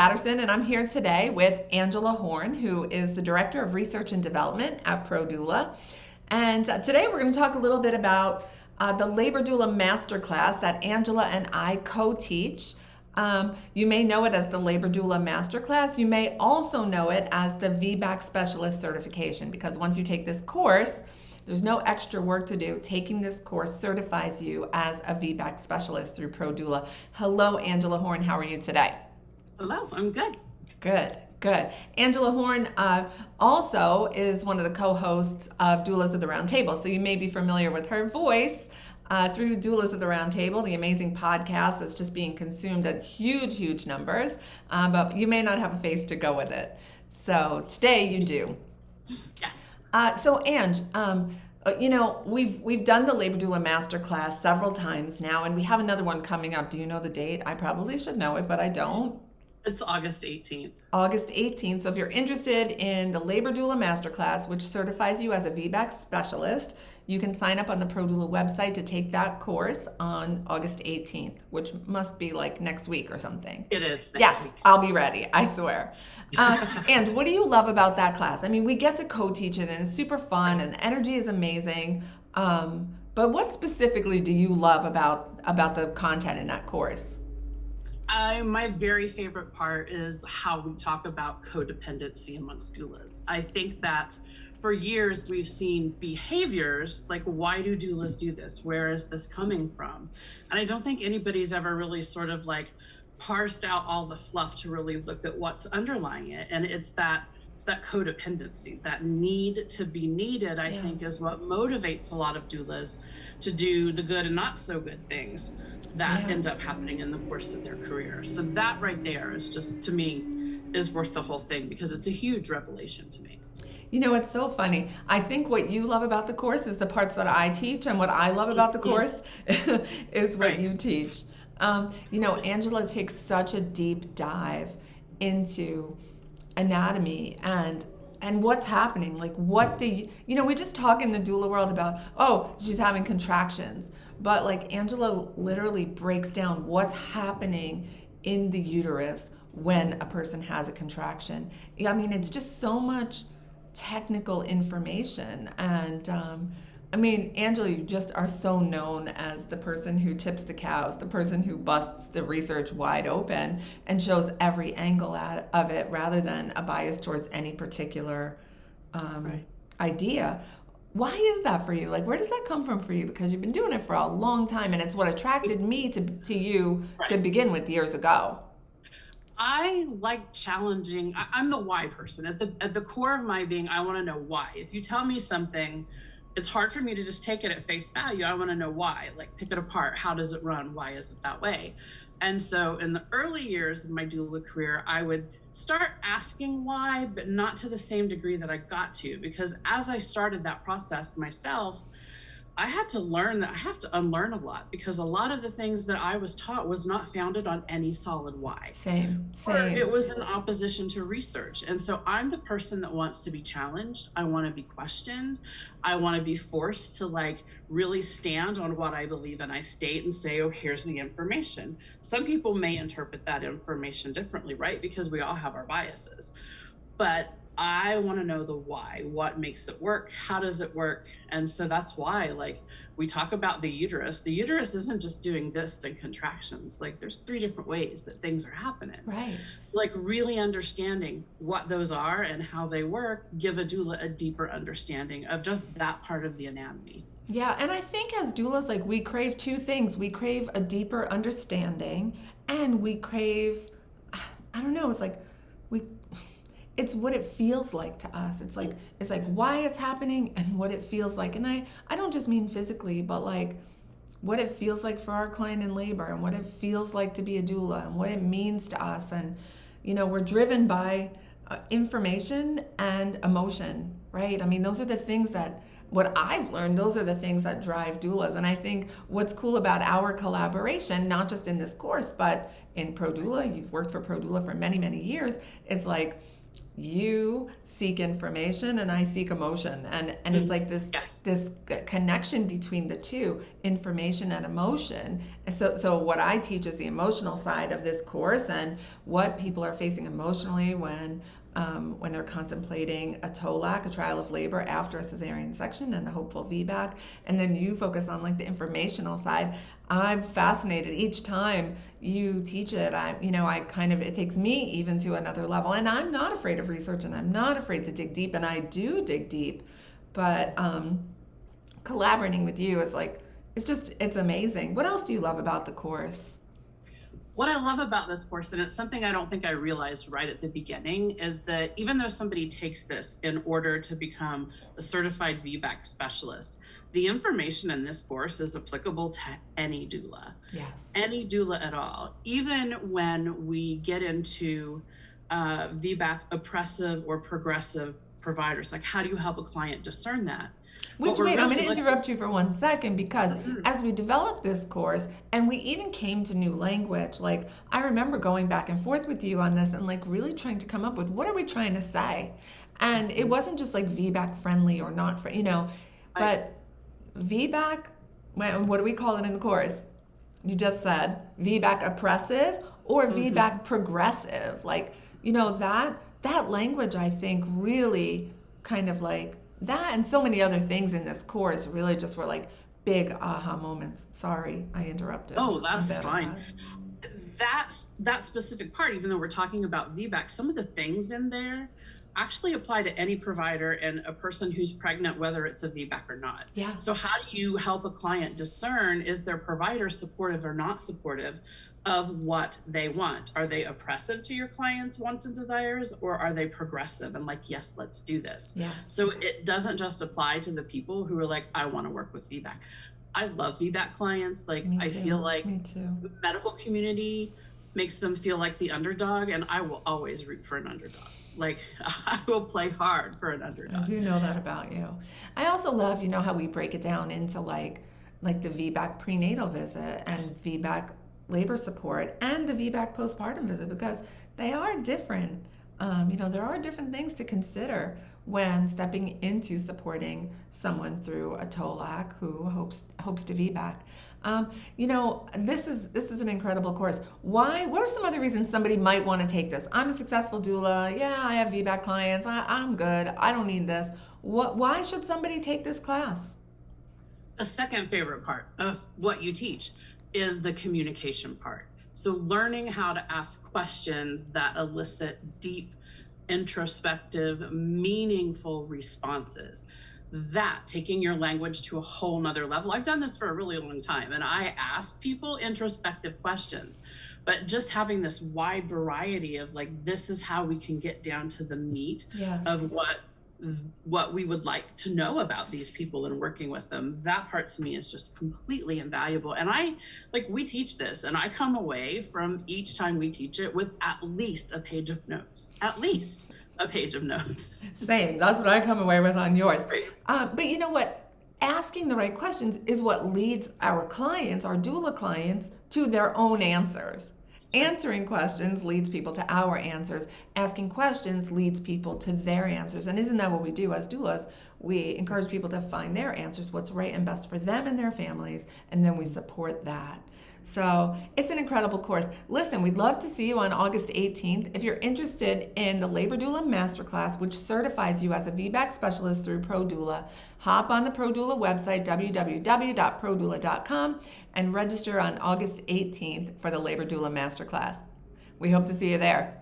Patterson, and I'm here today with Angela Horn, who is the Director of Research and Development at ProDoula. And today we're going to talk a little bit about the Labor Doula Masterclass that Angela and I co-teach. You may know it as the Labor Doula Masterclass. You may also know it as the VBAC Specialist certification, because once you take this course, there's no extra work to do. Taking this course certifies you as a VBAC specialist through ProDoula. Hello, Angela Horn. How are you today? Hello, I'm good. Good. Angela Horn also is one of the co-hosts of Doulas of the Round Table. So you may be familiar with her voice through Doulas of the Round Table, the amazing podcast that's just being consumed at huge numbers. But you may not have a face to go with it. So today you do. Yes. So Ange, we've done the Labor Doula Masterclass several times now, and we have another one coming up. Do you know the date? I probably should know it, but I don't. It's August 18th. August 18th. So if you're interested in the Labor Doula Masterclass, which certifies you as a VBAC specialist, you can sign up on the ProDoula website to take that course on August 18th, which must be like next week or something. It is next week. I'll be ready, I swear. And what do you love about that class? I mean, we get to co-teach it and it's super fun and the energy is amazing. But what specifically do you love about the content in that course? My very favorite part is how we talk about codependency amongst doulas. I think that for years we've seen behaviors like, why do doulas do this? Where is this coming from? And I don't think anybody's ever really sort of like parsed out all the fluff to really look at what's underlying it. And it's that codependency, that need to be needed, I think is what motivates a lot of doulas to do the good and not so good things that end up happening in the course of their career. So that right there is just, to me, is worth the whole thing because it's a huge revelation to me. You know, it's so funny. I think what you love about the course is the parts that I teach, and what I love about the course is what you teach. Angela takes such a deep dive into anatomy and what's happening, like we just talk in the doula world about, oh, she's having contractions, but like Angela literally breaks down what's happening in the uterus when a person has a contraction. I mean, it's just so much technical information. And Angela, you just are so known as the person who tips the cows, the person who busts the research wide open and shows every angle of it rather than a bias towards any particular idea. Why is that for you? Like, where does that come from for you? Because you've been doing it for a long time, and it's what attracted me to you to begin with years ago. I like challenging. I'm the why person. At the core of my being, I want to know why. If you tell me something, it's hard for me to just take it at face value. I want to know why, like pick it apart. How does it run? Why is it that way? And so in the early years of my doula career, I would start asking why, but not to the same degree that I got to, because as I started that process myself, I had to learn that I have to unlearn a lot, because a lot of the things that I was taught was not founded on any solid why. Same. Or it was in opposition to research. And so I'm the person that wants to be challenged. I want to be questioned. I want to be forced to like really stand on what I believe and I state and say, oh, here's the information. Some people may interpret that information differently, right? Because we all have our biases. But I want to know the why, what makes it work, how does it work? And so that's why, like, we talk about the uterus. The uterus isn't just doing this and contractions. Like, there's 3 different ways that things are happening. Right. Like, really understanding what those are and how they work, give a doula a deeper understanding of just that part of the anatomy. Yeah, and I think as doulas, like, we crave 2 things. We crave a deeper understanding, and we crave, I don't know, it's what it feels like to us. It's like why it's happening and what it feels like. And I don't just mean physically, but like what it feels like for our client in labor and what it feels like to be a doula and what it means to us. And, we're driven by information and emotion, right? I mean, those are the things what I've learned, those are the things that drive doulas. And I think what's cool about our collaboration, not just in this course, but in ProDoula, you've worked for ProDoula for many, many years, is like, you seek information and I seek emotion, and it's like this connection between the two, information and emotion. So what I teach is the emotional side of this course and what people are facing emotionally when they're contemplating a TOLAC, a trial of labor after a cesarean section, and the hopeful VBAC. And then you focus on like the informational side. I'm fascinated each time you teach it. It takes me even to another level. And I'm not afraid of research, and I'm not afraid to dig deep, and I do dig deep. But collaborating with you is like, it's amazing. What else do you love about the course? What I love about this course, and it's something I don't think I realized right at the beginning, is that even though somebody takes this in order to become a certified VBAC specialist, the information in this course is applicable to any doula. Yes. Any doula at all. Even when we get into VBAC oppressive or progressive providers, like how do you help a client discern that? I'm going to interrupt you for 1 second, because as we developed this course and we even came to new language, like I remember going back and forth with you on this and like really trying to come up with what are we trying to say? And it wasn't just like VBAC friendly or not, but VBAC, what do we call it in the course? You just said VBAC oppressive or VBAC progressive. Like, that language, I think, really kind of like that, and so many other things in this course really just were like big aha moments. Sorry, I interrupted. Oh, that's fine. That specific part, even though we're talking about VBAC, some of the things in there actually apply to any provider and a person who's pregnant, whether it's a VBAC or not. Yeah. So how do you help a client discern, is their provider supportive or not supportive of what they want? Are they oppressive to your client's wants and desires, or are they progressive and like, yes, let's do this? Yeah. So it doesn't just apply to the people who are like, I want to work with VBAC. I love VBAC clients. Like, I feel like the medical community makes them feel like the underdog, and I will always root for an underdog. Like, I will play hard for an underdog. I do know that about you. I also love, how we break it down into like the VBAC Prenatal Visit and VBAC Labor Support and the VBAC Postpartum Visit, because they are different. There are different things to consider when stepping into supporting someone through a TOLAC who hopes to VBAC. This is an incredible course. Why? What are some other reasons somebody might want to take this? I'm a successful doula. Yeah, I have VBAC clients. I'm good. I don't need this. Why should somebody take this class? A second favorite part of what you teach is the communication part. So learning how to ask questions that elicit deep, introspective, meaningful responses. That, taking your language to a whole nother level. I've done this for a really long time, and I ask people introspective questions, but just having this wide variety of like, this is how we can get down to the meat of what we would like to know about these people and working with them. That part to me is just completely invaluable. And we teach this, and I come away from each time we teach it with at least a page of notes, Same. That's what I come away with on yours. But you know what? Asking the right questions is what leads our clients, our doula clients, to their own answers. Answering questions leads people to our answers. Asking questions leads people to their answers. And isn't that what we do as doulas? We encourage people to find their answers, what's right and best for them and their families, and then we support that. So it's an incredible course. Listen, we'd love to see you on August 18th. If you're interested in the Labor Doula Masterclass, which certifies you as a VBAC specialist through ProDoula, hop on the ProDoula website, www.prodoula.com, and register on August 18th for the Labor Doula Masterclass. We hope to see you there.